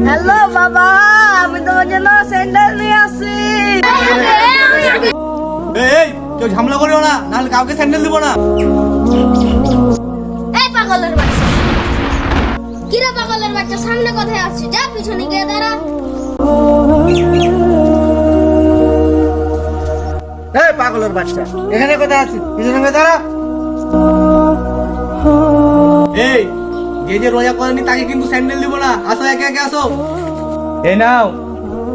Hello বাবা, আমি তোমার জন্য স্যান্ডেল নিয়ে আসছি। এই কেউ ঝামেলা করিও না, নাহলে কাউকে স্যান্ডেল দিব না। এই পাগলের বাচ্চা, কিরে পাগলের বাচ্চা, সামনে কোথায় আসছে? যা পিছনে গিয়ে দাঁড়া। এই পাগলের বাচ্চা, এখানে কোথায় আছিস? পিছনে গিয়ে দাঁড়া। এই যে রোজা করেনি তাকে কিন্তু স্যান্ডেল দিব না। আসো, একে একে আসো। এই নাও,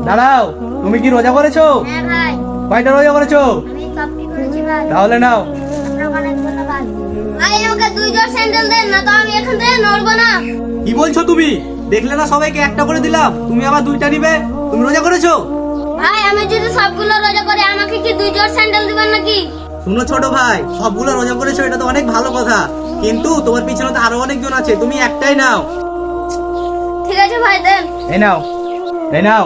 দাঁড়াও। তুমি কি রোজা করেছো? হ্যাঁ ভাই, কয়টা রোজা করেছো? আমি সবটি করেছি ভাই। তাহলে নাও। আপনাকে অনেক ধন্যবাদ ভাই। আমাকে 2 জোড়া স্যান্ডেল দেন, না তো আমি এখান থেকে নড়বো না। কি বলছো তুমি? দেখলে না সবাইকে একটা করে দিলাম, তুমি আবার 2টা নিবে? তুমি রোজা করেছো? ভাই আমি যদি সবগুলো রোজা করি, আমাকে কি 2 জোড়া স্যান্ডেল দিবেন নাকি? শুনো ছোট ভাই, সবগুলো রোজা করেছো এটা তো অনেক ভালো কথা, কিন্তু তোমার পিছনে তো আরো অনেকজন আছে, তুমি একটাই নাও। ঠিক আছে ভাই, দেন। এই নাও, এই নাও।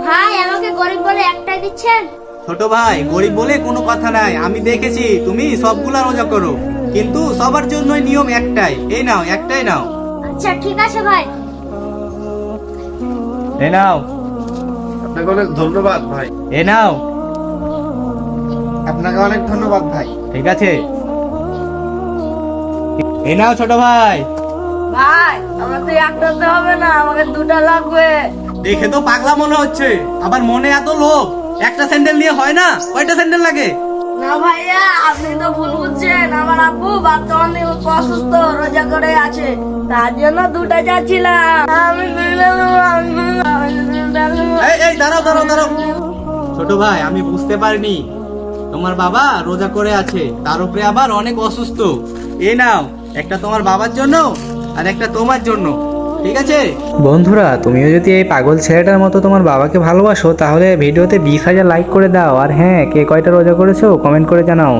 ভাই আমাকে গরিব বলে একটাই দিচ্ছেন? ছোট ভাই, গরিব বলে কোনো কথা নাই। আমি দেখেছি তুমি সবগুলা রোজা করো, কিন্তু সবার জন্যই নিয়ম একটাই। এই নাও, একটাই নাও। আচ্ছা ঠিক আছে ভাই। এই নাও, আপনাকে অনেক ধন্যবাদ ভাই। এই নাও। আপনাকে অনেক ধন্যবাদ ভাই। ঠিক আছে, এই নাও ছোট ভাই। ভাই আমাকে একটাতে হবে না, আমাকে 2টা লাগবে। দেখে তো পাগলা মনে হচ্ছে, আবার মনে এত লোভ। একটা স্যান্ডেল নিয়ে হয় না? কয়টা স্যান্ডেল লাগে? না ভাইয়া, আপনি তো ভুল বুঝছেন। আমার আব্বু বর্তমানে খুব অসুস্থ, রোজা করে আছে, তার জন্য 2টা চাচ্ছিলাম। আমি 2টা নেবো, আমি 2টা নেবো। এই দাঁড়াও দাঁড়াও দাঁড়াও। ছোট ভাই, আমি বুঝতে পারিনি তোমার বাবা রোজা করে আছে, তার উপরে আবার অনেক অসুস্থ। এই নাও, একটা তোমার বাবার জন্য আর একটা তোমার জন্য। ঠিক আছে বন্ধুরা, তুমিও যদি এই পাগল ছেলেটার মতো তোমার বাবাকে ভালোবাসো, তাহলে ভিডিওতে 20,000 লাইক করে দাও। আর হ্যাঁ, কে কয়টা রোজা করেছো কমেন্ট করে জানাও।